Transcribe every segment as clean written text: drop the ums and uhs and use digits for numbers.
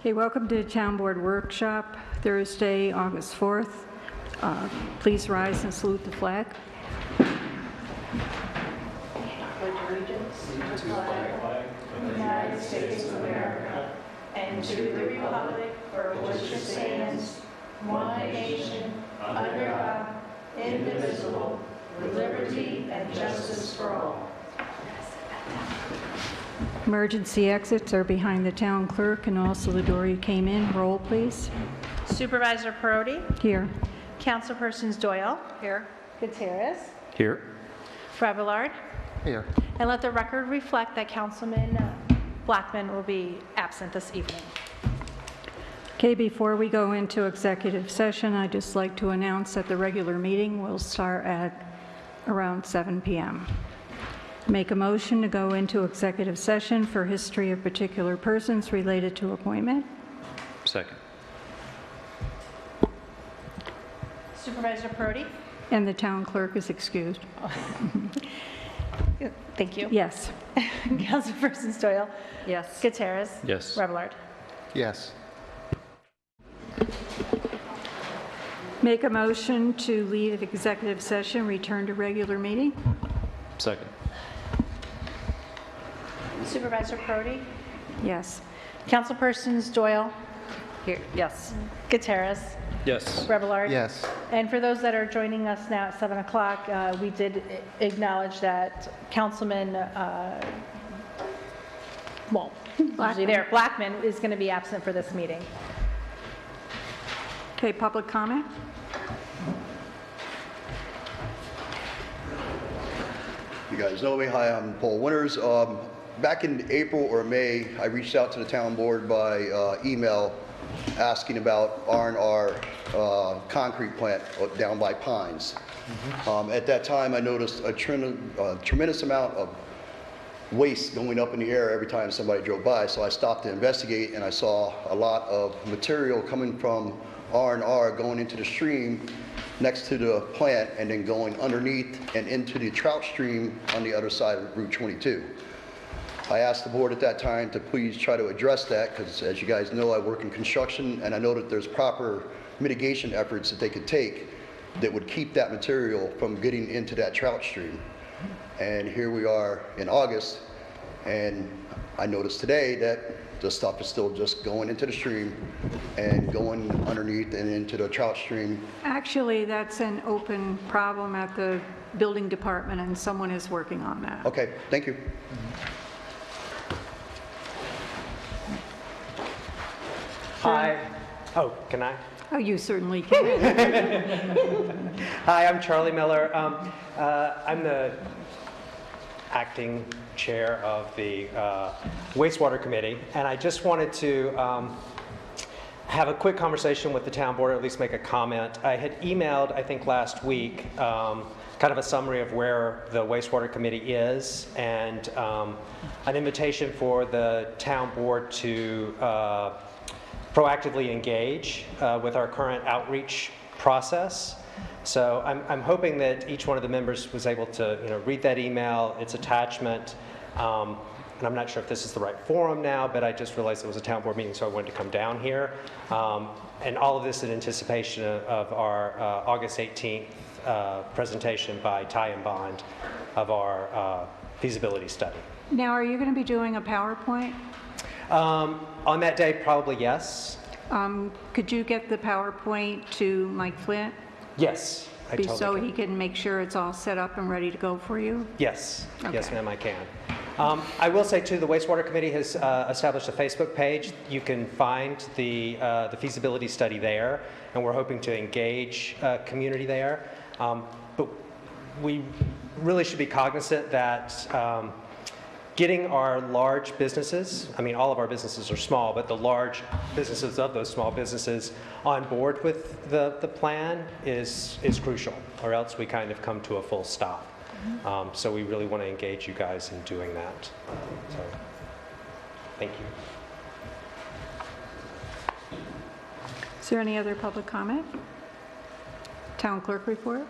Okay, welcome to the Town Board Workshop, Thursday, August 4th. Please rise and salute the flag. Pledge allegiance to the flag of the United States of America and to the republic for which it stands, one nation, under God, indivisible, with liberty and justice for all. Emergency exits are behind the town clerk and also the door you came in. Roll, please. Supervisor Perotti. Here. Councilpersons Doyle. Here. Gutierrez. Here. Frebelard. Here. And let the record reflect that Councilman Blackman will be absent this evening. Okay, before we go into executive session, I'd just like to announce that the regular meeting will start at around 7 p.m. Make a motion to go into executive session for history of particular persons related to appointment. Second. Supervisor Perotti. And the town clerk is excused. Thank you. Yes. Councilpersons Doyle. Yes. Gutierrez. Yes. Frebelard. Yes. Make a motion to leave executive session, return to regular meeting. Second. Supervisor Perotti. Yes. Councilpersons Doyle. Here. Yes. Gutierrez. Yes. Frebelard. Yes. And for those that are joining us now at 7 o'clock, we did acknowledge that Councilman, usually there, Blackman is going to be absent for this meeting. Okay, public comment? You guys know me. Hi, I'm Paul Winters. Back in April or May, I reached out to the town board by email asking about R&R concrete plant down by Pines. At that time, I noticed a tremendous amount of waste going up in the air every time somebody drove by, so I stopped to investigate, and I saw a lot of material coming from R&R going into the stream next to the plant and then going underneath and into the trout stream on the other side of Route 22. I asked the board at that time to please try to address that because, as you guys know, I work in construction and I know that there's proper mitigation efforts that they could take that would keep that material from getting into that trout stream. And here we are in August, and I noticed today that the stuff is still just going into the stream and going underneath and into the trout stream. Actually, that's an open problem at the building department, and someone is working on that. Okay, thank you. Hi. Oh, can I? Oh, you certainly can. Hi, I'm Charlie Miller. I'm the acting chair of the Wastewater Committee, and I just wanted to have a quick conversation with the town board, or at least make a comment. I had emailed, I think last week, kind of a summary of where the Wastewater Committee is, and an invitation for the town board to proactively engage with our current outreach process. So I'm hoping that each one of the members was able to read that email, its attachment, and I'm not sure if this is the right forum now, but I just realized it was a town board meeting, so I wanted to come down here. And all of this in anticipation of our August 18th presentation by Ty and Bond of our feasibility study. Now, are you going to be doing a PowerPoint? On that day, probably yes. Could you get the PowerPoint to Mike Flint? Yes, I totally so can. he can make sure it's all set up and ready to go for you? Yes, Okay. yes ma'am, I can. I will say too, the Wastewater Committee has established a Facebook page. You can find the feasibility study there, and we're hoping to engage community there. But we really should be cognizant that getting our large businesses, I mean all of our businesses are small, but the large businesses of those small businesses on board with the plan is crucial, or else we kind of come to a full stop. So we really want to engage you guys in doing that. So, thank you. Is there any other public comment? Town clerk report?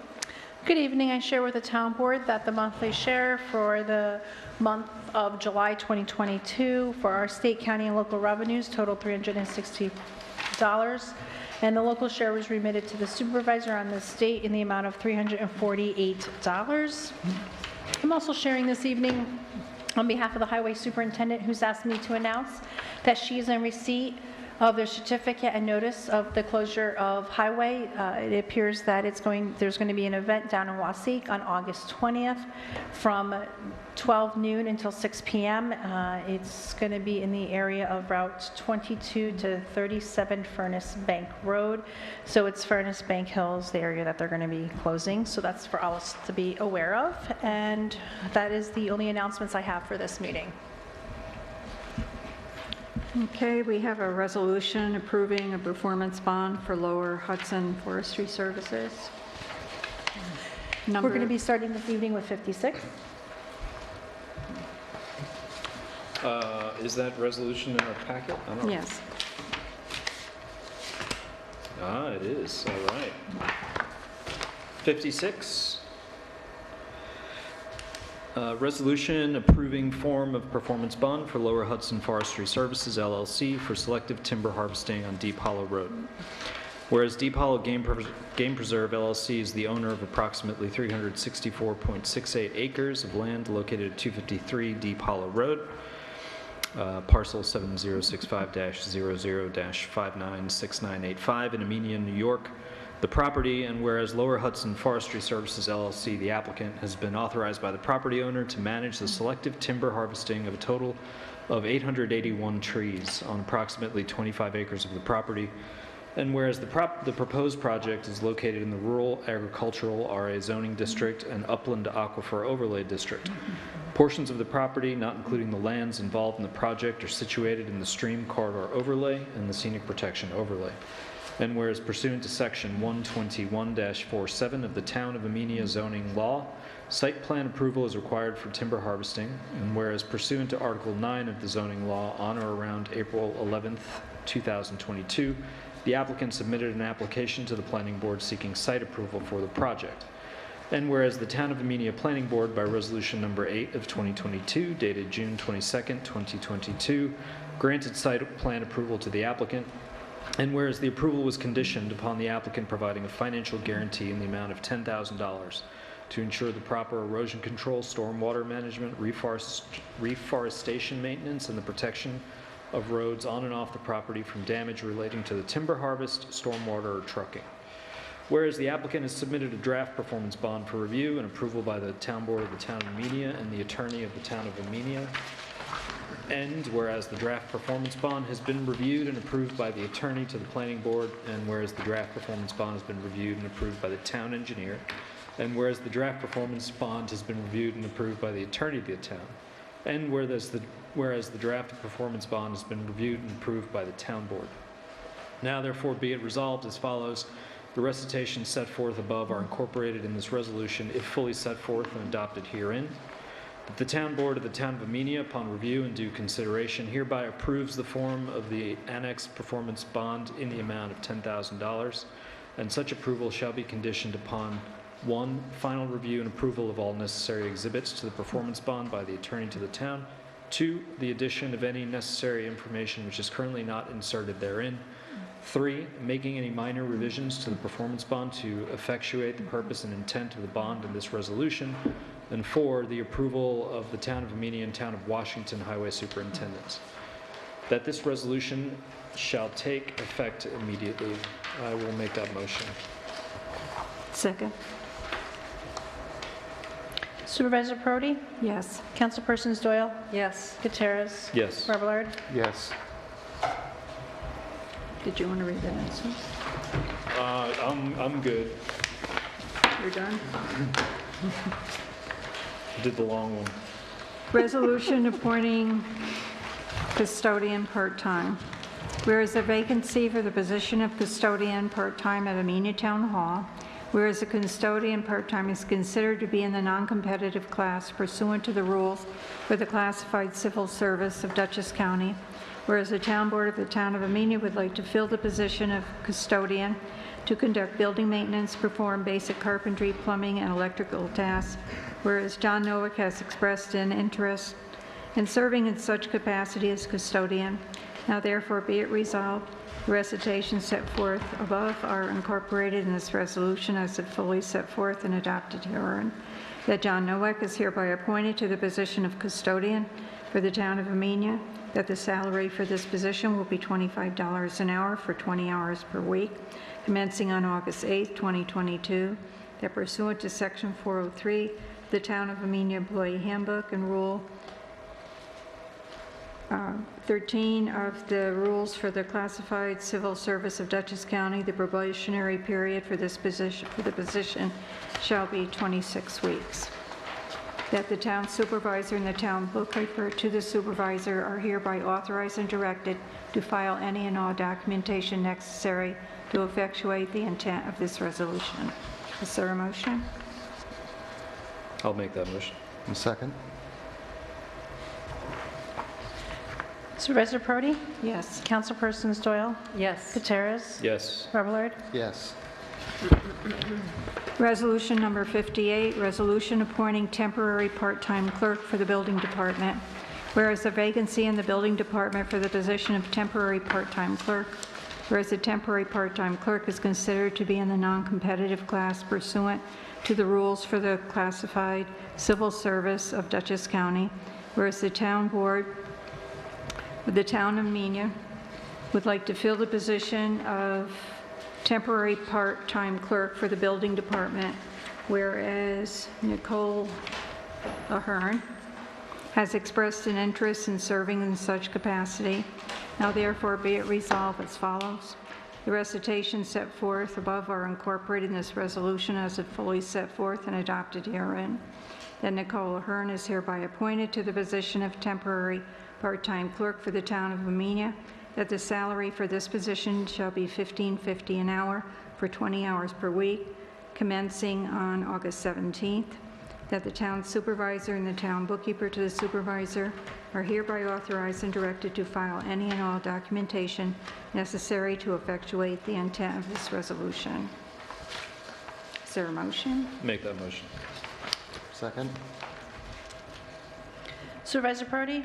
Good evening. I share with the town board that the monthly share for the month of July 2022 for our state, county, and local revenues totaled $360, and the local share was remitted to the supervisor on the state in the amount of $348. I'm also sharing this evening on behalf of the highway superintendent, who's asked me to announce that she is in receipt of their certificate and notice of the closure of highway. It appears that there's going to be an event down in Waseek on August 20th from 12 noon until 6 p.m. It's going to be in the area of Route 22 to 37 Furnace Bank Road. So it's Furnace Bank Hills, the area that they're going to be closing. So that's for all us to be aware of. And that is the only announcements I have for this meeting. Okay, we have a resolution approving a performance bond for Lower Hudson Forestry Services. We're going to be starting this evening with 56. Is that resolution in our packet? I don't know. Yes. It is. All right. 56. Resolution approving form of performance bond for Lower Hudson Forestry Services, LLC, for selective timber harvesting on Deep Hollow Road. Whereas Deep Hollow Game Preserve, LLC is the owner of approximately 364.68 acres of land located at 253 Deep Hollow Road, parcel 7065-00-596985 in Amenia, New York. The property, and whereas Lower Hudson Forestry Services, LLC, the applicant, has been authorized by the property owner to manage the selective timber harvesting of a total of 881 trees on approximately 25 acres of the property, and whereas the proposed project is located in the Rural Agricultural RA Zoning District and Upland Aquifer Overlay District. Portions of the property, not including the lands involved in the project, are situated in the Stream Corridor Overlay and the Scenic Protection Overlay. And whereas pursuant to Section 121-47 of the Town of Amenia zoning law, site plan approval is required for timber harvesting, and whereas pursuant to Article 9 of the zoning law, on or around April 11th, 2022, the applicant submitted an application to the Planning Board seeking site approval for the project. And whereas the Town of Amenia Planning Board, by Resolution Number 8 of 2022, dated June 22nd, 2022, granted site plan approval to the applicant. And whereas the approval was conditioned upon the applicant providing a financial guarantee in the amount of $10,000 to ensure the proper erosion control, stormwater management, reforestation maintenance, and the protection of roads on and off the property from damage relating to the timber harvest, stormwater, or trucking. Whereas the applicant has submitted a draft performance bond for review and approval by the Town Board of the Town of Amenia and the Attorney of the Town of Amenia. And whereas the draft performance bond has been reviewed and approved by the attorney to the planning board, and whereas the draft performance bond has been reviewed and approved by the town engineer, and whereas the draft performance bond has been reviewed and approved by the attorney of the town, and whereas the draft performance bond has been reviewed and approved by the town board. Now therefore be it resolved as follows: the recitations set forth above are incorporated in this resolution if fully set forth and adopted herein. That the Town Board of the Town of Amenia, upon review and due consideration, hereby approves the form of the annexed performance bond in the amount of $10,000, and such approval shall be conditioned upon: 1, final review and approval of all necessary exhibits to the performance bond by the attorney to the town; 2, the addition of any necessary information which is currently not inserted therein; 3, making any minor revisions to the performance bond to effectuate the purpose and intent of the bond in this resolution; and 4, the approval of the Town of Amenia and Town of Washington Highway Superintendents. That this resolution shall take effect immediately. I will make that motion. Second. Supervisor Prody? Yes. Councilpersons Doyle? Yes. Gutierrez? Yes. Remillard? Yes. Did you want to read the next one? I'm good. You're done? Did the long one. Resolution appointing custodian part-time. Whereas a vacancy for the position of custodian part-time at Amenia Town Hall, whereas a custodian part-time is considered to be in the non-competitive class pursuant to the rules for the classified civil service of Dutchess County, whereas the Town Board of the Town of Amenia would like to fill the position of custodian to conduct building maintenance, perform basic carpentry, plumbing, and electrical tasks, whereas John Noack has expressed an interest in serving in such capacity as custodian. Now therefore be it resolved, the recitations set forth above are incorporated in this resolution as it fully set forth and adopted herein, that John Noack is hereby appointed to the position of custodian for the town of Amenia, that the salary for this position will be $25 an hour for 20 hours per week, commencing on August 8, 2022, that pursuant to Section 403, the Town of Amenia Employee Handbook and Rule 13 of the rules for the classified civil service of Dutchess County, the probationary period for this position, shall be 26 weeks. That the town supervisor and the town bookkeeper to the supervisor are hereby authorized and directed to file any and all documentation necessary to effectuate the intent of this resolution. Is there a motion? I'll make that motion. And second? Supervisor Prodi? Yes. Councilpersons Doyle? Yes. Gutierrez? Yes. Revelard? Yes. Resolution number 58, resolution appointing temporary part-time clerk for the building department. Whereas a vacancy in the building department for the position of temporary part-time clerk, whereas the temporary part-time clerk is considered to be in the non-competitive class pursuant to the rules for the classified civil service of Dutchess County, whereas the town board of the town of Amenia would like to fill the position of temporary part-time clerk for the building department, whereas Nicole Ahern has expressed an interest in serving in such capacity. Now therefore be it resolved as follows. The recitations set forth above are incorporated in this resolution as it fully set forth and adopted herein. That Nicole Ahern is hereby appointed to the position of temporary part-time clerk for the town of Amenia, that the salary for this position shall be $15.50 an hour for 20 hours per week, commencing on August 17th, that the town supervisor and the town bookkeeper to the supervisor are hereby authorized and directed to file any and all documentation necessary to effectuate the intent of this resolution. Is there a motion? Make that motion. Second? Supervisor Prodi?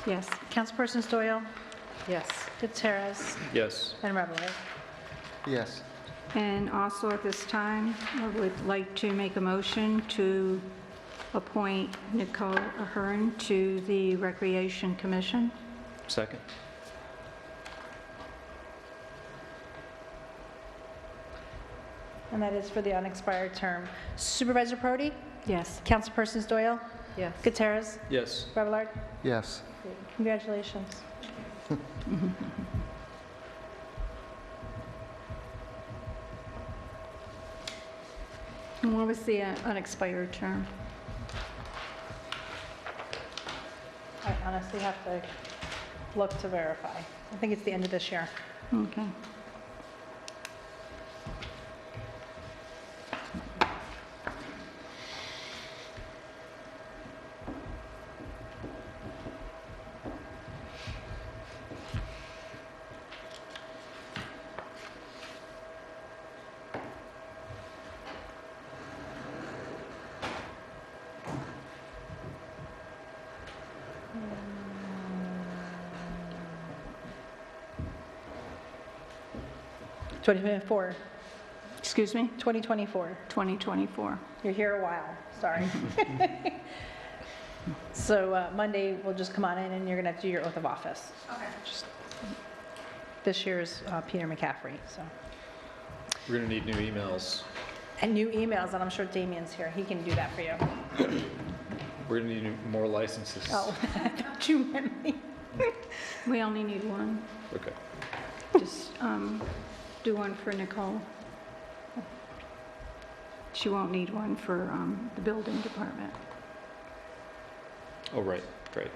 Yes. Councilpersons Doyle? Yes. Gutierrez? Yes. And Revelard? Yes. And also at this time, I would like to make a motion to appoint Nicole Ahern to the Recreation Commission. Second. And that is for the unexpired term. Supervisor Prodi? Yes. Councilpersons Doyle? Yes. Gutierrez? Yes. Revelard? Yes. Congratulations. And what was the unexpired term? I honestly have to look to verify. I think it's the end of this year. Okay. Excuse me? 2024. 2024. You're here a while, sorry. So Monday, we'll just come on in and you're going to have to do your oath of office. Okay. This year's Peter McCaffrey, so. We're going to need new emails. And new emails, and I'm sure Damien's here, he can do that for you. We're going to need more licenses. Oh, I thought you meant me. We only need one. Okay. Just do one for Nicole. She won't need one for the building department. Oh, right. Great.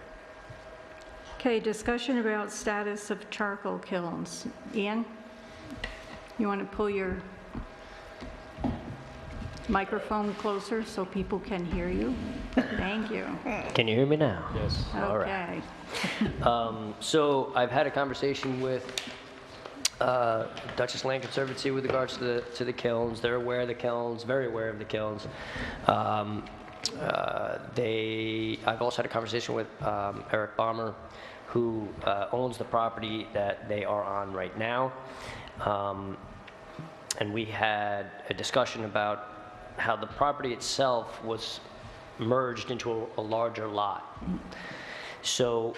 Okay, discussion about status of charcoal kilns. Ian, you want to pull your microphone closer so people can hear you? Thank you. Can you hear me now? Yes. All right. Okay. So I've had a conversation with Dutchess Land Conservancy with regards to the kilns. They're aware of the kilns, very aware of the kilns. I've also had a conversation with Eric Balmer, who owns the property that they are on right now. And we had a discussion about how the property itself was merged into a larger lot. So,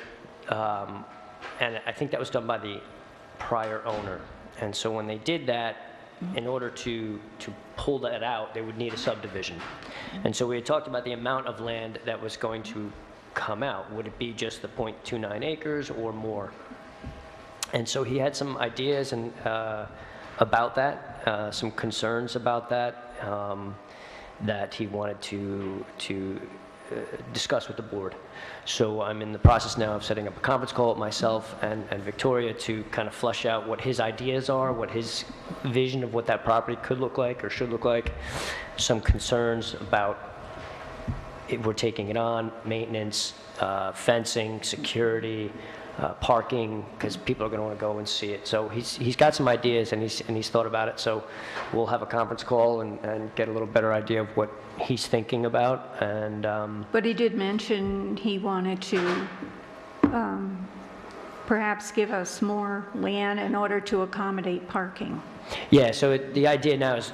and I think that was done by the prior owner. And so when they did that, in order to pull that out, they would need a subdivision. And so we had talked about the amount of land that was going to come out. Would it be just the 0.29 acres or more? And so he had some ideas and about that, some concerns about that, that he wanted to discuss with the board. So I'm in the process now of setting up a conference call with myself and Victoria to kind of flesh out what his ideas are, what his vision of what that property could look like or should look like, some concerns about if we're taking it on, maintenance, fencing, security, parking, because people are going to want to go and see it. So he's got some ideas and he's thought about it. So we'll have a conference call and get a little better idea of what he's thinking about. And But he did mention he wanted to perhaps give us more land in order to accommodate parking. yeah, so the idea now is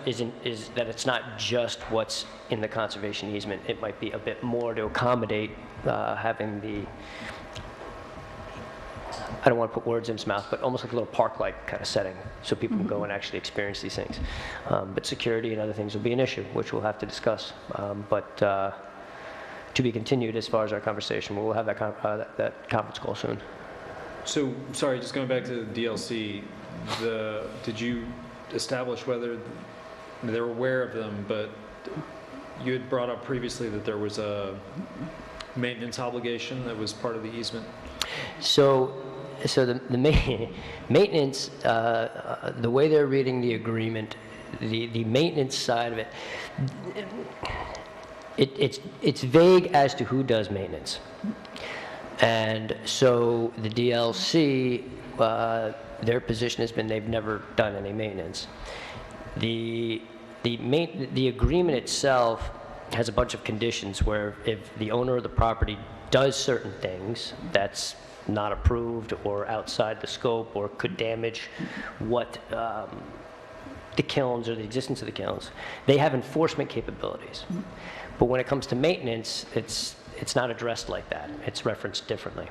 that it's not just what's in the conservation easement. It might be a bit more to accommodate having the, I don't want to put words in his mouth, but almost like a little park-like kind of setting, so people can go and actually experience these things. But security and other things will be an issue, which we'll have to discuss. But to be continued as far as our conversation, we'll have that conference call soon. So, sorry, just going back to the DLC, did you establish whether they're aware of them, but you had brought up previously that there was a maintenance obligation that was part of the easement? So the maintenance, the way they're reading the agreement, the maintenance side of it, it's vague as to who does maintenance. And so the DLC, their position has been they've never done any maintenance. The agreement itself has a bunch of conditions where if the owner of the property does certain things that's not approved or outside the scope or could damage what the kilns or the existence of the kilns, they have enforcement capabilities. But when it comes to maintenance, it's not addressed like that. It's referenced differently.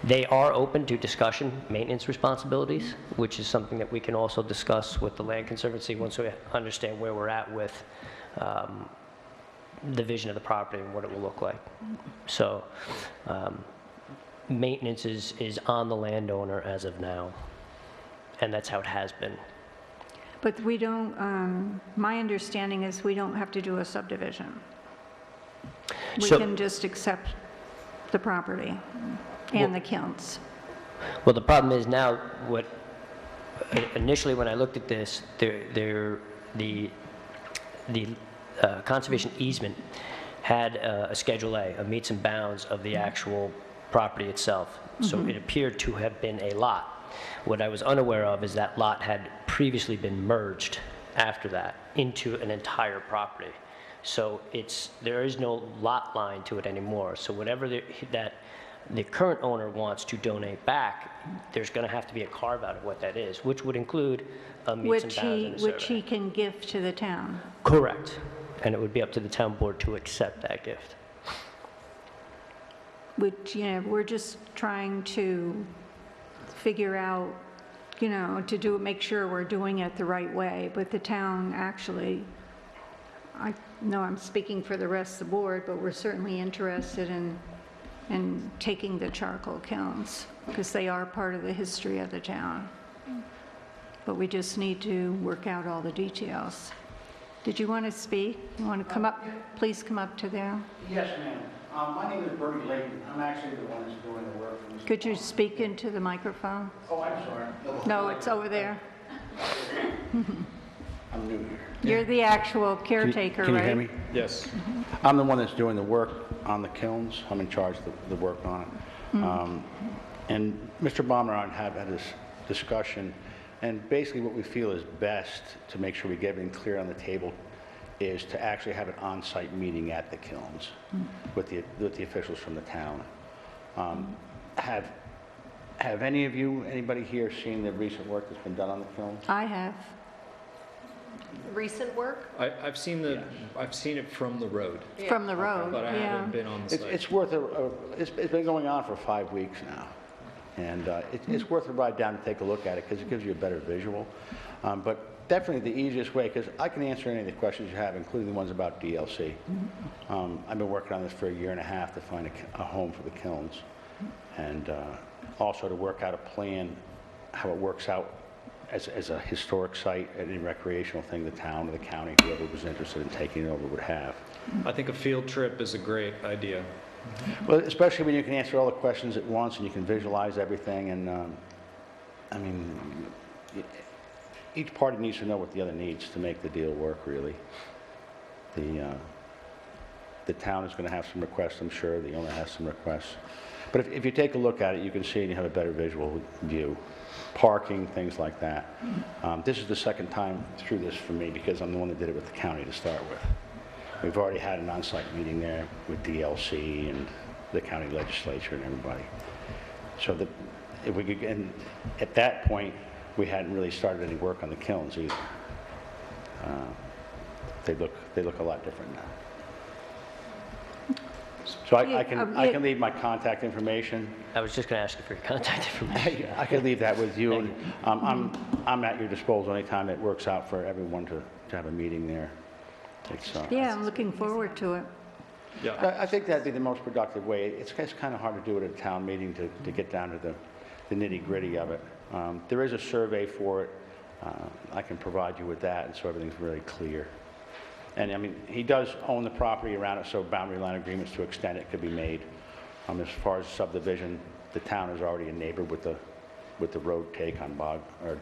They are open to discussion, maintenance responsibilities, which is something that we can also discuss with the Land Conservancy once we understand where we're at with the vision of the property and what it will look like. So maintenance is on the landowner as of now, and that's how it has been. But we don't, my understanding is we don't have to do a subdivision. We can just accept the property and the kilns. Well, the problem is now, initially when I looked at this, the conservation easement had a Schedule A, a meets and bounds of the actual property itself. So it appeared to have been a lot. What I was unaware of is that lot had previously been merged after that into an entire property. So there is no lot line to it anymore. So whatever that the current owner wants to donate back, there's going to have to be a carve out of what that is, which would include a meets and bounds and a survey. Which he can give to the town. Correct. And it would be up to the town board to accept that gift. Which, we're just trying to figure out, to make sure we're doing it the right way. But the town actually, I know I'm speaking for the rest of the board, but we're certainly interested in taking the charcoal kilns because they are part of the history of the town. But we just need to work out all the details. Did you want to speak? You want to come up? Please come up to there. Yes, ma'am. My name is Bertie Layton. I'm actually the one that's doing the work. Could you speak into the microphone? Oh, I'm sorry. No, it's over there. I'm new here. You're the actual caretaker, right? Can you hear me? Yes. I'm the one that's doing the work on the kilns. I'm in charge of the work on it. And Mr. Balmer and I have had this discussion And basically what we feel is best to make sure we get everything clear on the table is to actually have an on-site meeting at the Kilns with the officials from the town. Have any of you, anybody here seen the recent work that's been done on the Kilns? I have. Recent work? I've seen it from the road, From the road, but I yeah. haven't been on the site. It's worth it's been going on for 5 weeks now. And it's worth a ride down to take a look at it because it gives you a better visual. But definitely the easiest way, because I can answer any of the questions you have, including the ones about DLC. I've been working on this for 1.5 years to find a home for the Kilns. And also to work out a plan, how it works out as a historic site and a recreational thing the town or the county, whoever was interested in taking it over would have. I think a field trip is a great idea. Well, especially when you can answer all the questions at once and you can visualize everything. And I mean, each party needs to know what the other needs to make the deal work, really. The town is going to have some requests, I'm sure. The owner has some requests. But if you take a look at it, you can see and you have a better visual view. Parking, things like that. This is the second time through this for me because I'm the one that did it with the county to start with. We've already had an on-site meeting there with DLC and the county legislature and everybody. So that if we could, and at that point, we hadn't really started any work on the Kilns either. They look a lot different now. So I can leave my contact information. I was just going to ask you for your contact information. I can leave that with you. And, I'm at your disposal anytime it works out for everyone to have a meeting there. Yeah, I'm looking forward to it. Yeah. I think that'd be the most productive way. It's kind of hard to do it at a town meeting to get down to the nitty-gritty of it. There is a survey for it. I can provide you with that, and so everything's really clear. And I mean, he does own the property around it, so boundary line agreements to extend it could be made. As far as subdivision, the town is already a neighbor with the road take on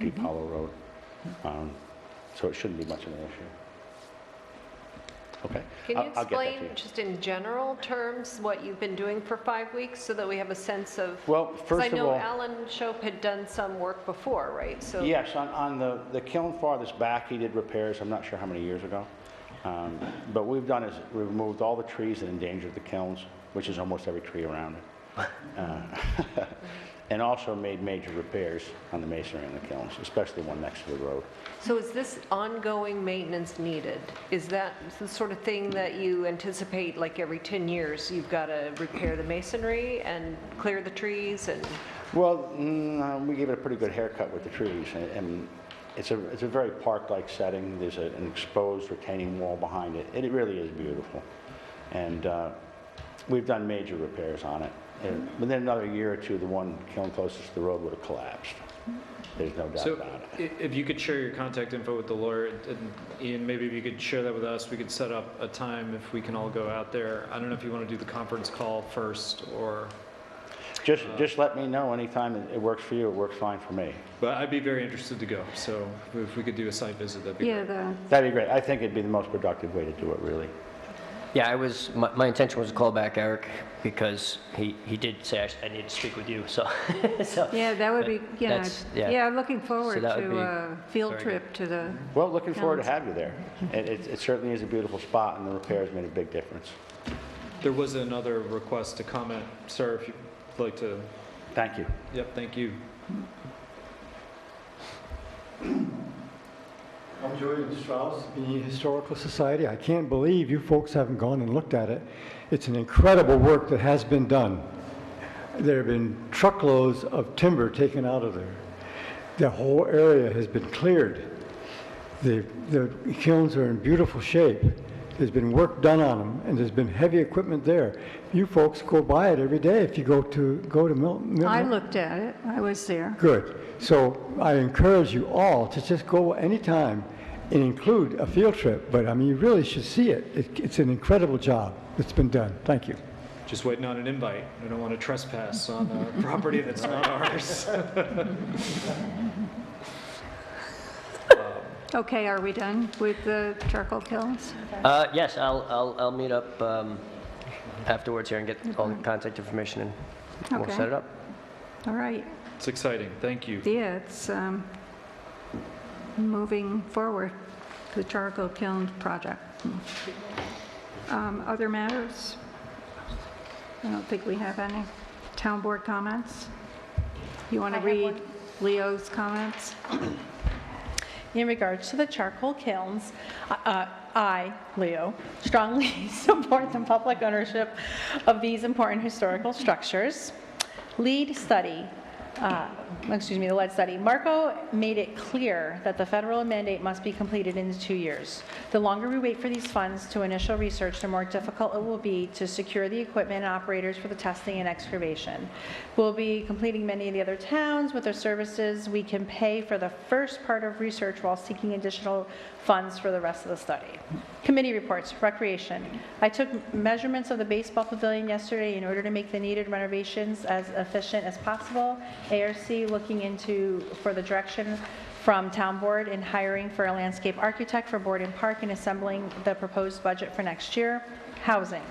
Deep Hollow Road. So it shouldn't be much of an issue. Okay. Can you I'll get that to explain, just in general terms, what you've been doing for 5 weeks so that we have a sense of... Well, Because I first of know all, Alan Shope had done some work before, right? So yes, on the kiln farthest back, he did repairs. I'm not sure how many years ago. But what we've done is we've removed all the trees that endangered the kilns, which is almost every tree around it. And also made major repairs on the masonry in the kilns, especially the one next to the road. So is this ongoing maintenance needed? Is that the sort of thing that you anticipate, like every 10 years, you've got to repair the masonry and clear the trees and... Well, we gave it a pretty good haircut with the trees, and it's a very park-like setting. There's an exposed retaining wall behind it, and it really is beautiful. And we've done major repairs on it. And within another year or two, the one kiln closest to the road would have collapsed. There's no doubt about it. If you could share your contact info with the lawyer, and Ian, maybe if you could share that with us, we could set up a time if we can all go out there. I don't know if you want to do the conference call first or... Just let me know anytime it works for you. It works fine for me. But I'd be very interested to go, so if we could do a site visit, that'd be great. That'd be great. I think it'd be the most productive way to do it, really. Yeah, my intention was to call back Eric because he did say I need to speak with you, so. Yeah, that would be, yeah, I'm looking forward that would to be a field very trip to the... Well, looking forward to have you there. It certainly is a beautiful spot, and the repairs made a big difference. There was another request to comment. Sir, if you'd like to... Thank you. Yep, thank you. I'm Julian Strauss, the Historical Society. I can't believe you folks haven't gone and looked at it. It's an incredible work that has been done. There have been truckloads of timber taken out of there. The whole area has been cleared. The kilns are in beautiful shape. There's been work done on them, and there's been heavy equipment there. You folks go by it every day if you go to Milton. I looked at it. I was there. Good. So I encourage you all to just go anytime and include a field trip. But I mean, you really should see it. It's an incredible job that's been done. Thank you. Just waiting on an invite. I don't want to trespass on a property that's not ours. Okay, are we done with the charcoal kilns? Yes, I'll meet up afterwards here and get all the contact information and we'll Okay. set it up. All right. It's exciting. Thank you. Yeah, it's moving forward, the charcoal kiln project. Other matters? I don't think we have any. Town board comments? You want to I have read one. Leo's comments? In regards to the charcoal kilns, I, Leo, strongly support the public ownership of these important historical structures. The lead study, Marco made it clear that the federal mandate must be completed in 2 years. The longer we wait for these funds to initial research, the more difficult it will be to secure the equipment and operators for the testing and excavation. We'll be completing many of the other towns with their services. We can pay for the first part of research while seeking additional funds for the rest of the study. Committee reports, recreation. I took measurements of the baseball pavilion yesterday in order to make the needed renovations as efficient as possible. ARC looking for the direction from town board in hiring for a landscape architect for board and park and assembling the proposed budget for next year. Housing.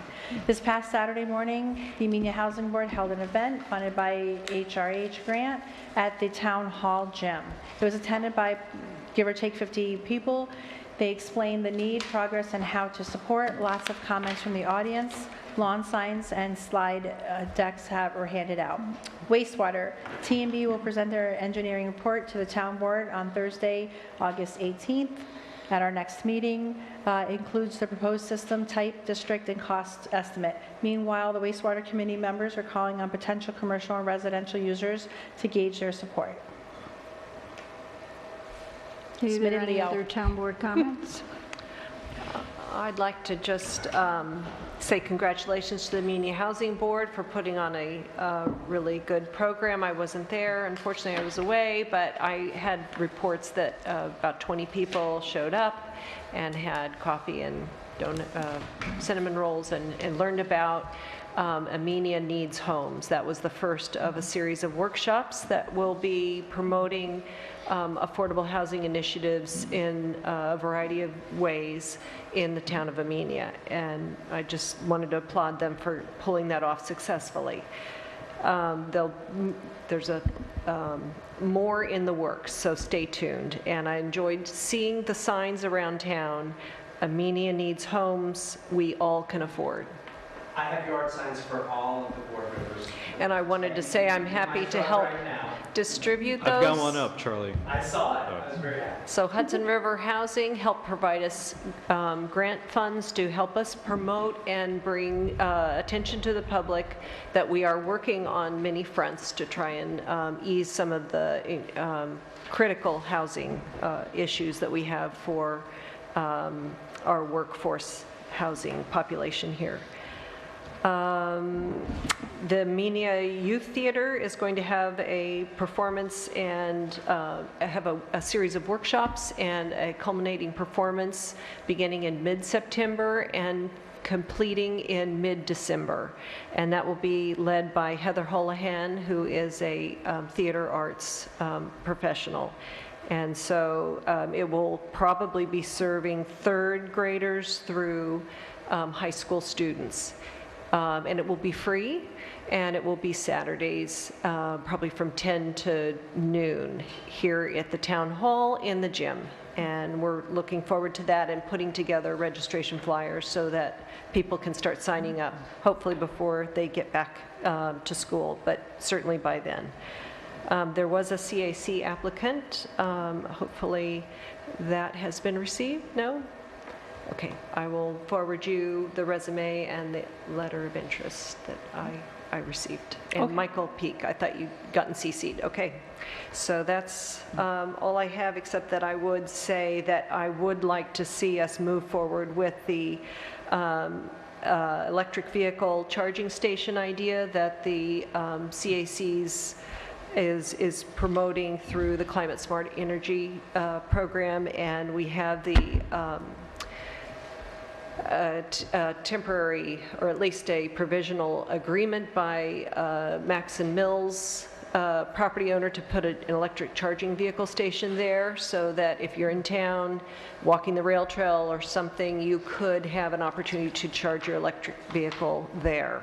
This past Saturday morning, the Amenia Housing Board held an event funded by HRH grant at the town hall gym. It was attended by give or take 50 people. They explained the need, progress, and how to support. Lots of comments from the audience. Lawn signs and slide decks were handed out. Wastewater. T&B will present their engineering report to the town board on Thursday, August 18th. At our next meeting, includes the proposed system type, district, and cost estimate. Meanwhile, the Wastewater Committee members are calling on potential commercial and residential users to gauge their support. Is there Submitted any Leo. other town board comments? I'd like to just say congratulations to the Amenia Housing Board for putting on a really good program. I wasn't there, unfortunately I was away, but I had reports that about 20 people showed up and had coffee and cinnamon rolls and learned about Amenia Needs Homes. That was the first of a series of workshops that will be promoting affordable housing initiatives in a variety of ways in the town of Amenia. And I just wanted to applaud them for pulling that off successfully. There's more in the works, so stay tuned. And I enjoyed seeing the signs around town. Amenia Needs Homes, we all can afford. I have yard signs for all of the board members. And I wanted to say I'm happy to help distribute those. I've got one up, Charlie. I saw it. I was very happy. So Hudson River Housing helped provide us grant funds to help us promote and bring attention to the public that we are working on many fronts to try and ease some of the critical housing issues that we have for our workforce housing population here. The Amenia Youth Theater is going to have a performance and have a series of workshops and a culminating performance beginning in mid-September and completing in mid-December. And that will be led by Heather Holohan, who is a theater arts professional. And so it will probably be serving third graders through high school students. And it will be free, and it will be Saturdays, probably from 10 to noon here at the town hall in the gym. And we're looking forward to that and putting together registration flyers so that people can start signing up, hopefully before they get back to school, but certainly by then. There was a CAC applicant. Hopefully that has been received. No? Okay, I will forward you the resume and the letter of interest that I received. And Okay. Michael Peak, I thought you'd gotten CC'd. Okay, so that's all I have, except that I would say that I would like to see us move forward with the electric vehicle charging station idea that the CAC's is promoting through the Climate Smart Energy program, and we have the temporary, or at least a provisional agreement by Maxon Mills property owner to put an electric charging vehicle station there, so that if you're in town walking the rail trail or something, you could have an opportunity to charge your electric vehicle there.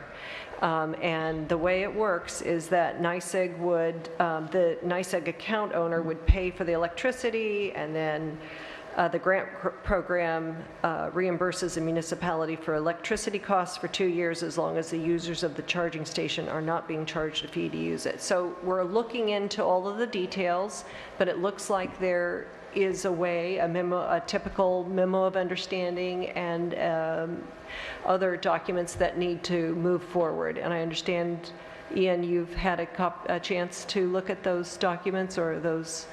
And the way it works is that NYSEG would, the NYSEG account owner would pay for the electricity, and then the grant program reimburses a municipality for electricity costs for 2 years as long as the users of the charging station are not being charged a fee to use it. So we're looking into all of the details, but it looks like there is a way, a typical memo of understanding and other documents that need to move forward. And I understand, Ian, you've had a chance to look at those documents, or those,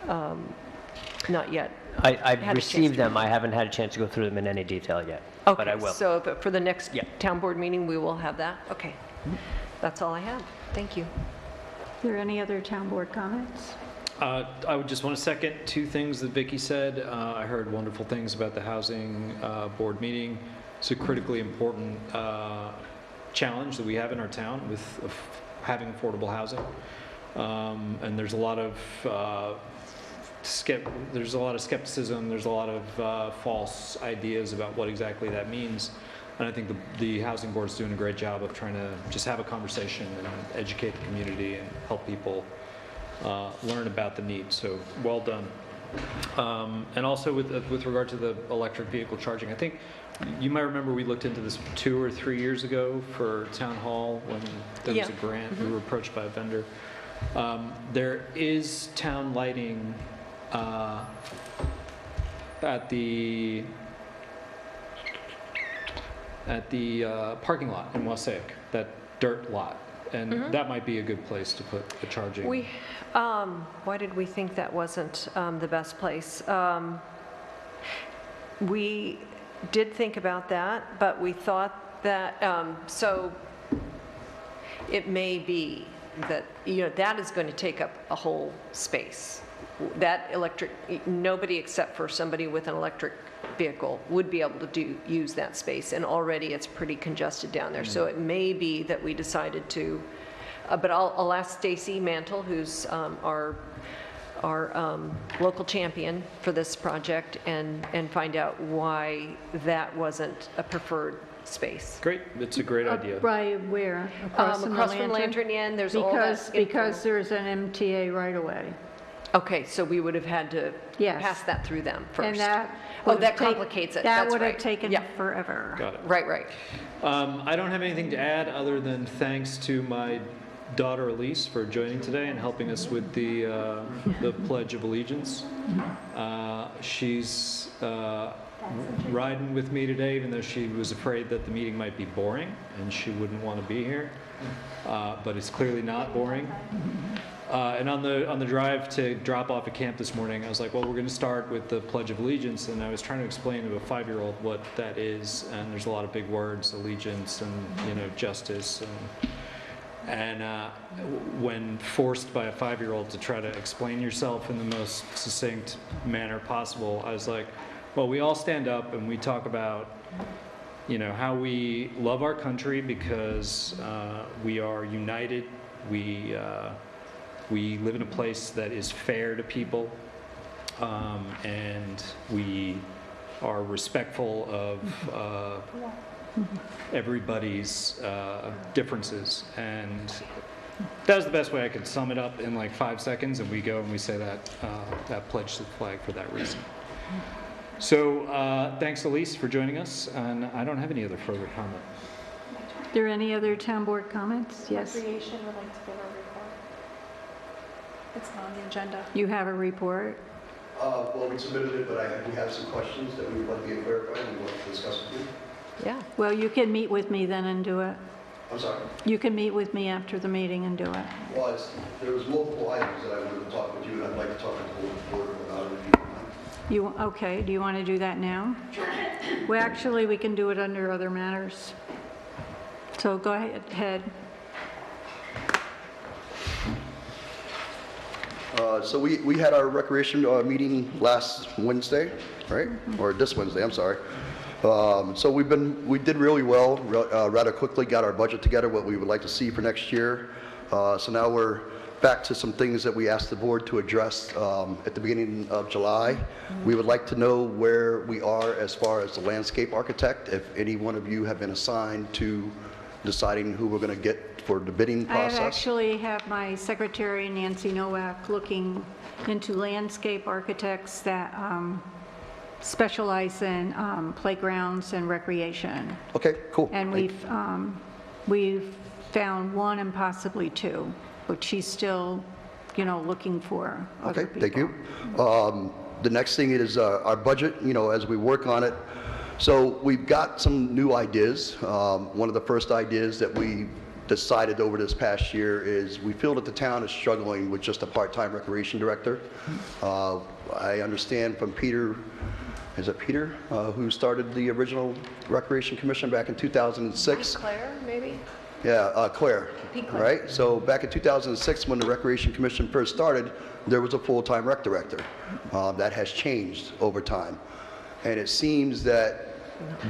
not yet? I've received them. I haven't had a chance to go through them in any detail yet, but I will. Okay, so for the next Yeah. town board meeting, we will have that? Okay. That's all I have. Thank you. Are there any other town board comments? I would just want to second two things that Vicki said. I heard wonderful things about the housing board meeting. It's a critically important challenge that we have in our town with having affordable housing. And there's a lot of skepticism, there's a lot of false ideas about what exactly that means. And I think the housing board's doing a great job of trying to just have a conversation and educate the community and help people learn about the needs. So well done. And also with regard to the electric vehicle charging, I think you might remember we looked into this 2 or 3 years ago for town hall when there was a grant. We were approached by a vendor. There is town lighting at the parking lot in Wausau, that dirt lot, and that might be a good place to put the charging. Why did we think that wasn't the best place? We did think about that, but we thought that, so it may be that, that is going to take up a whole space. That nobody except for somebody with an electric vehicle would be able to use that space, and already it's pretty congested down there. So it may be that we decided to, but I'll ask Stacy Mantle, who's our local champion for this project, and find out why that wasn't a preferred space. Great, it's a great idea. Right where? Across from the Lantern Inn, there's all that. Because there's an MTA right away. Okay, so we would have had to pass that through them first. And that that complicates it. That That's would have right. taken forever. Got it. Right. I don't have anything to add other than thanks to my daughter Elise for joining today and helping us with the Pledge of Allegiance. She's riding with me today, even though she was afraid that the meeting might be boring and she wouldn't want to be here. But it's clearly not boring. And on the drive to drop off at camp this morning, I was like, well, we're going to start with the Pledge of Allegiance, and I was trying to explain to a 5-year-old what that is, and there's a lot of big words, allegiance and justice, and when forced by a 5-year-old to try to explain yourself in the most succinct manner possible, I was like, well, we all stand up and we talk about how we love our country because we are united. We live in a place that is fair to people, and we are respectful of everybody's differences. And that was the best way I could sum it up in like 5 seconds, and we go and we say that pledge to the flag for that reason. So thanks, Elise, for joining us, and I don't have any other further comment. Are there any other town board comments? Yes. Recreation would like to give a report. It's not on the agenda. You have a report? Well, we submitted it, but we have some questions that we would like to get clarified and we want to discuss with you. Yeah. Well, you can meet with me then and do it. I'm sorry? You can meet with me after the meeting and do it. Well, there was multiple items that I wanted to talk with you, and I'd like to talk with the board about it if you don't mind. Okay, do you want to do that now? Sure. Well, actually, we can do it under other matters. So go ahead. So we had our recreation meeting last Wednesday, right? Or this Wednesday, I'm sorry. So we did really well, rather quickly got our budget together, what we would like to see for next year. So now we're back to some things that we asked the board to address at the beginning of July. We would like to know where we are as far as the landscape architect, if any one of you have been assigned to deciding who we're going to get for the bidding I process? actually have my secretary, Nancy Nowak, looking into landscape architects that specialize in playgrounds and recreation. Okay, cool. And we've found one and possibly two, but she's still, looking for other Okay, people. thank you. The next thing is our budget, as we work on it. So we've got some new ideas. One of the first ideas that we decided over this past year is we feel that the town is struggling with just a part-time recreation director. I understand from Peter, is it Peter, who started the original Recreation Commission back in 2006? Claire, maybe? Yeah, Claire, Pete Claire. right? So back in 2006, when the Recreation Commission first started, there was a full-time rec director. That has changed over time. And it seems that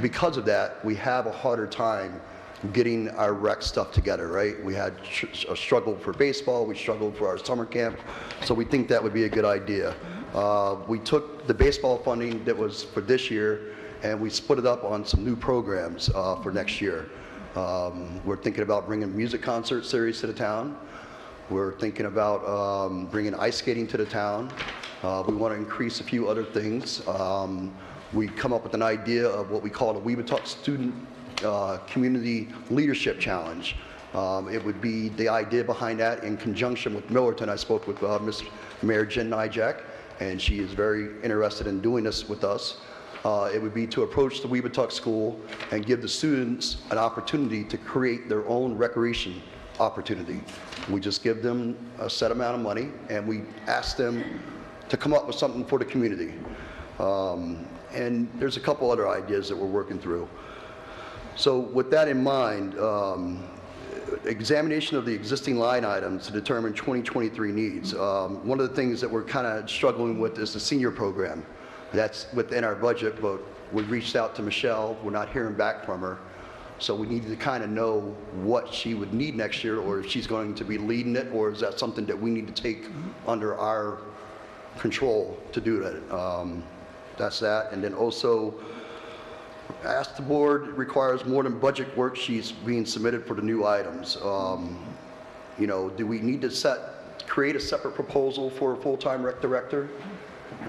because of that, we have a harder time getting our rec stuff together, right? We had a struggle for baseball, we struggled for our summer camp, so we think that would be a good idea. We took the baseball funding that was for this year and we split it up on some new programs for next year. We're thinking about bringing music concert series to the town. We're thinking about bringing ice skating to the town. We want to increase a few other things. We come up with an idea of what we call the Weebatuck Student Community Leadership Challenge. It would be the idea behind that in conjunction with Millerton. I spoke with Ms. Mayor Jen Nijak, and she is very interested in doing this with us. It would be to approach the Weebatuck School and give the students an opportunity to create their own recreation opportunity. We just give them a set amount of money and we ask them to come up with something for the community. And there's a couple other ideas that we're working through. So with that in mind, examination of the existing line items to determine 2023 needs. One of the things that we're kind of struggling with is the senior program. That's within our budget, but we reached out to Michelle. We're not hearing back from her. So we need to kind of know what she would need next year, or if she's going to be leading it, or is that something that we need to take under our control to do that. That's that. And then also, ask the board requires more than budget worksheets being submitted for the new items. Do we need to create a separate proposal for a full-time rec director?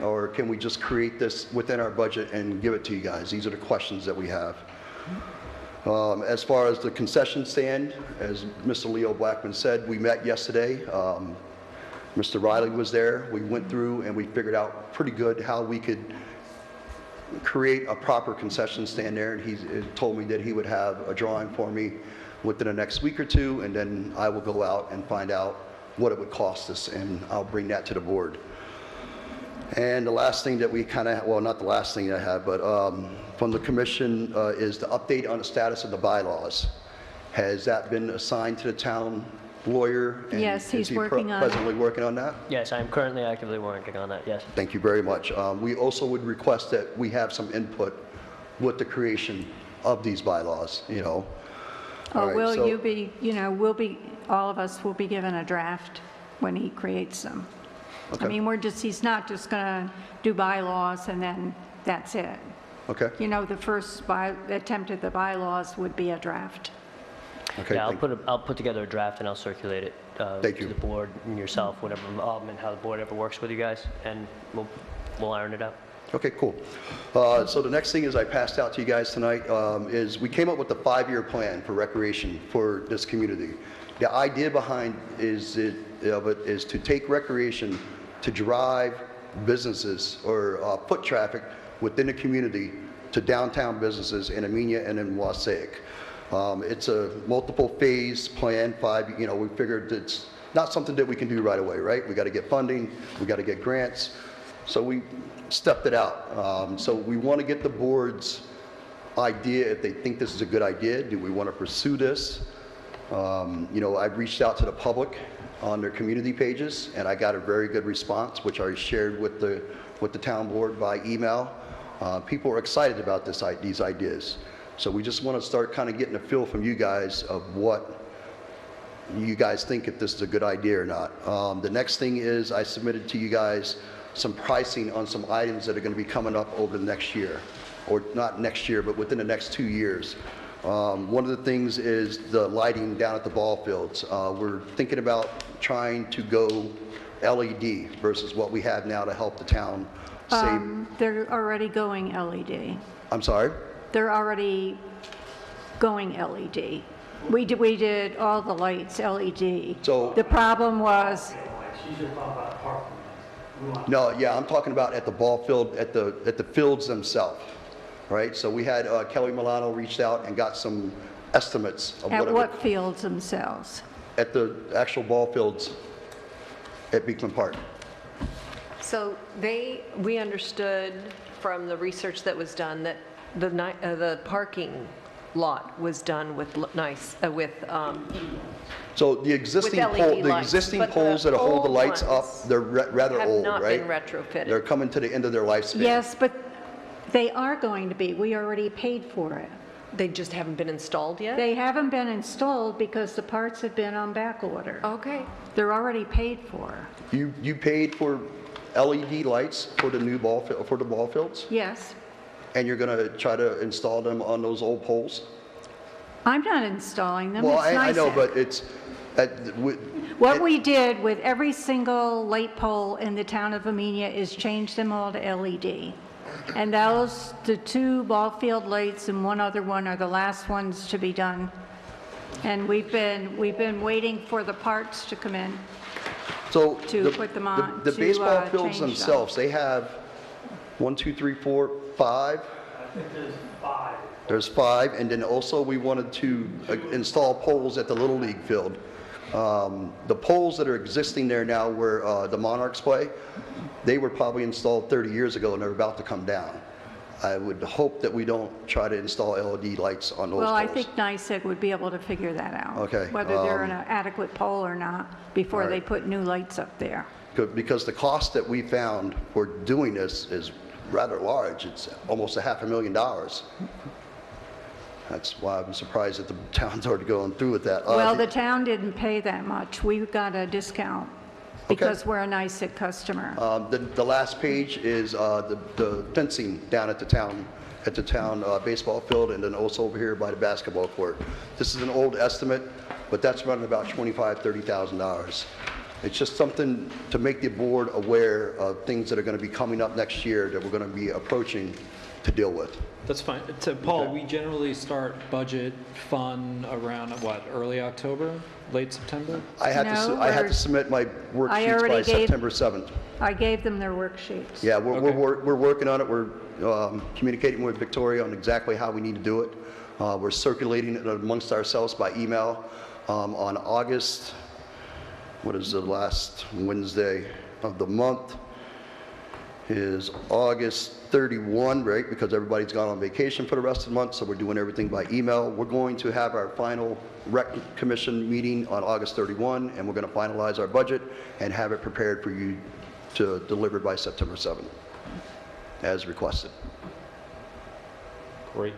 Or can we just create this within our budget and give it to you guys? These are the questions that we have. As far as the concession stand, as Mr. Leo Blackman said, we met yesterday. Mr. Riley was there. We went through and we figured out pretty good how we could create a proper concession stand there. And he told me that he would have a drawing for me within the next week or two, and then I will go out and find out what it would cost us, and I'll bring that to the board. And the last thing that we kind of, well, not the last thing I have, but from the commission is the update on the status of the bylaws. Has that been assigned to the town lawyer? And Yes, he's is he working on it. presently working on that? Yes, I'm currently actively working on that, yes. Thank you very much. We also would request that we have some input with the creation of these bylaws, All right, Will so- you be, all of us will be given a draft when he creates them. Okay. I mean, he's not just going to do bylaws and then that's it. Okay. The first attempt at the bylaws would be a draft. Okay. Yeah, thank you. I'll put together a draft and I'll circulate it Thank to you. the board and yourself, whatever, and how the board ever works with you guys, and we'll iron it out. Okay, cool. So the next thing is I passed out to you guys tonight is we came up with a 5-year plan for recreation for this community. The idea behind is to take recreation to drive businesses or foot traffic within the community to downtown businesses in Amenia and in Wausau. It's a multiple phase plan, we figured it's not something that we can do right away, right? We got to get funding, we got to get grants. So we stepped it out. So we want to get the board's idea if they think this is a good idea. Do we want to pursue this? I've reached out to the public on their community pages, and I got a very good response, which I shared with the town board by email. People are excited about these ideas. So we just want to start kind of getting a feel from you guys of what you guys think, if this is a good idea or not. The next thing is I submitted to you guys some pricing on some items that are going to be coming up over the next year, or not next year, but within the next 2 years. One of the things is the lighting down at the ball fields. We're thinking about trying to go LED versus what we have now to help the town save. They're already going LED. I'm sorry? They're already going LED. We did all the lights LED. So- The problem was, No, yeah, I'm talking about at the ball field, at the fields themselves, right? So we had Kelly Milano reached out and got some estimates of at what what fields themselves? at the actual ball fields at Beekman Park. So we understood from the research that was done that the parking lot was done with So the existing LED lights, but the poles that hold the old lights up, ones they're rather have old, not right? been retrofitted. They're coming to the end of their lifespan. Yes, but they are going to be. We already paid for it. They just haven't been installed yet? They haven't been installed because the parts have been on back order. Okay. They're already paid for. You paid for LED lights for the new ball fields, Yes. and you're going to try to install them on those old poles? I'm not installing them. Well, It's I know, NYSEG. but it's What we did with every single light pole in the town of Amenia is change them all to LED. And the 2 ball field lights and one other one are the last ones to be done. And we've been waiting for the parts to come in. So to put them on, the to, baseball change fields them. themselves, they have 1, 2, 3, 4, 5? I think there's 5. There's 5, and then also we wanted to install poles at the Little League field. The poles that are existing there now where the Monarchs play, they were probably installed 30 years ago and they're about to come down. I would hope that we don't try to install LED lights on those poles. Well, I think NYSEG would be able to figure that out. Okay, Whether they're an adequate pole or not before all they right. put new lights up there. Because the cost that we found for doing this is rather large. It's almost $500,000. That's why I'm surprised that the town's already going through with that. Well, the town didn't pay that much. We got a discount because we're a NYSEG customer. The last page is the fencing down at the town baseball field, and then also over here by the basketball court. This is an old estimate, but that's running about $25,000, $30,000. It's just something to make the board aware of things that are going to be coming up next year that we're going to be approaching to deal with. That's fine. So, Paul, we generally start budget fun around, what, early October, late September? I had No, to submit my I worksheets by already gave- September 7th. I gave them their worksheets. Yeah, we're Okay. working on it. We're communicating with Victoria on exactly how we need to do it. We're circulating it amongst ourselves by email. On August, what is the last Wednesday of the month, is August 31, right? Because everybody's gone on vacation for the rest of the month, so we're doing everything by email. We're going to have our final rec commission meeting on August 31, and we're going to finalize our budget and have it prepared for you to deliver by September 7th, as requested. Great.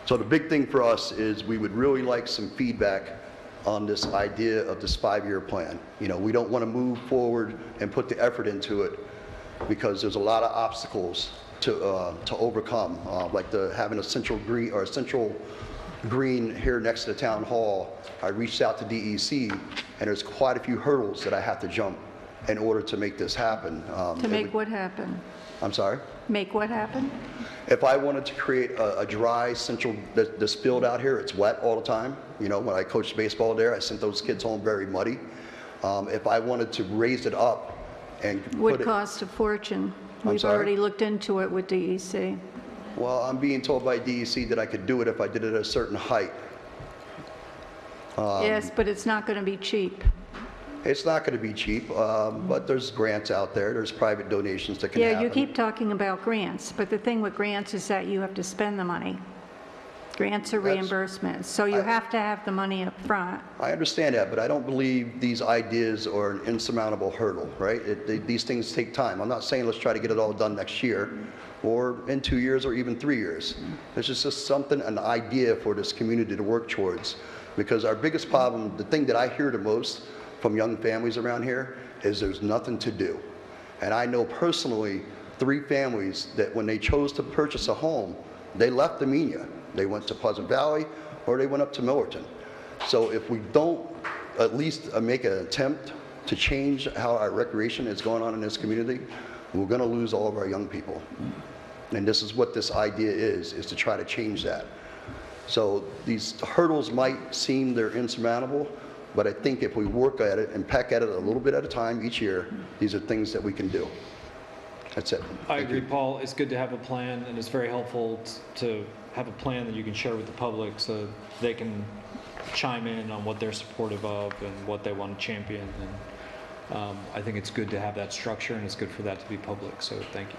So the big thing for us is we would really like some feedback on this idea of this 5-year plan. You know, we don't want to move forward and put the effort into it because there's a lot of obstacles to overcome, like having a central green here next to the town hall. I reached out to DEC, and there's quite a few hurdles that I have to jump in order to make this happen. To make what happen? I'm sorry? Make what happen? If I wanted to create a dry central, this field out here, it's wet all the time. You know, when I coached baseball there, I sent those kids home very muddy. If I wanted to raise it up and Would put it, cost a fortune. I'm We've sorry? already looked into it with DEC. well, I'm being told by DEC that I could do it if I did it at a certain height. Yes, but it's not going to be cheap. It's not going to be cheap, but there's grants out there. There's private donations that can Yeah, happen. you keep talking about grants, but the thing with grants is that you have to spend the money. Grants are That's- reimbursements, so you have to have the money up front. I understand that, but I don't believe these ideas are an insurmountable hurdle, right? These things take time. I'm not saying let's try to get it all done next year, or in 2 years, or even 3 years. This is just something, an idea for this community to work towards. Because our biggest problem, the thing that I hear the most from young families around here, is there's nothing to do. And I know personally 3 families that when they chose to purchase a home, they left Amenia They went to Pleasant Valley, or they went up to Millerton. So if we don't at least make an attempt to change how our recreation is going on in this community, we're going to lose all of our young people. And this is what this idea is to try to change that. So these hurdles might seem they're insurmountable, but I think if we work at it and peck at it a little bit at a time each year, these are things that we can do. That's it. I agree, Paul. It's good to have a plan, and it's very helpful to have a plan that you can share with the public so they can chime in on what they're supportive of and what they want to champion. And I think it's good to have that structure, and it's good for that to be public. So thank you.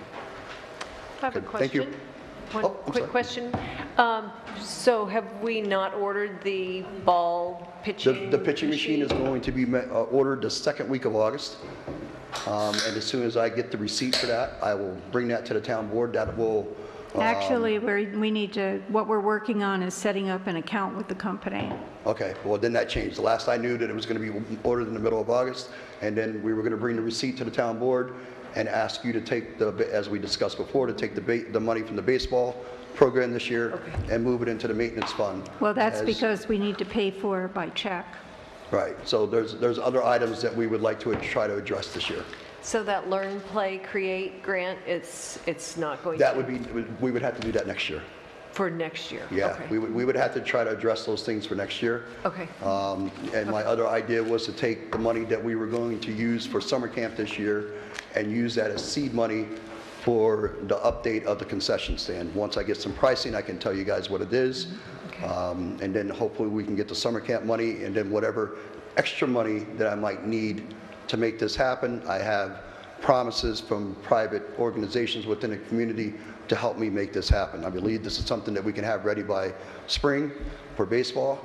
I have a Good. Thank you. question. One Oh, I'm quick sorry. question. So have we not ordered the ball pitching? The pitching machine is going to be ordered the second week of August. And as soon as I get the receipt for that, I will bring that to the town board. That will, Actually, we need to, what we're working on is setting up an account with the company. okay, well, then that changed. The last I knew that it was going to be ordered in the middle of August, and then we were going to bring the receipt to the town board and ask you to take as we discussed before, to take the money from the baseball program this year and move it into the maintenance fund. Well, that's as- because we need to pay for it by check. Right, so there's other items that we would like to try to address this year. So that Learn, Play, Create grant, it's not going to? That would be, we would have to do that next year. For next year? Yeah, Okay. we would have to try to address those things for next year. Okay. And my other idea was to take the money that we were going to use for summer camp this year and use that as seed money for the update of the concession stand. Once I get some pricing, I can tell you guys what it is. And then hopefully we can get the summer camp money, and then whatever extra money that I might need to make this happen, I have promises from private organizations within the community to help me make this happen. I believe this is something that we can have ready by spring for baseball.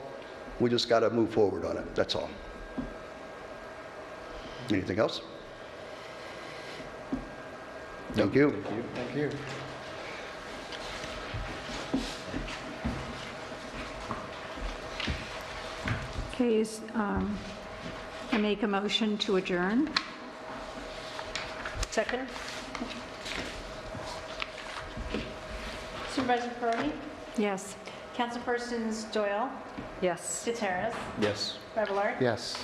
We just got to move forward on it, that's all. Anything else? Thank you. Thank you. Okay, I make a motion to adjourn. Second? Supervisor Peroni? Yes. Councilpersons Doyle, Yes. Gutierrez, Yes. Bevelard, Yes.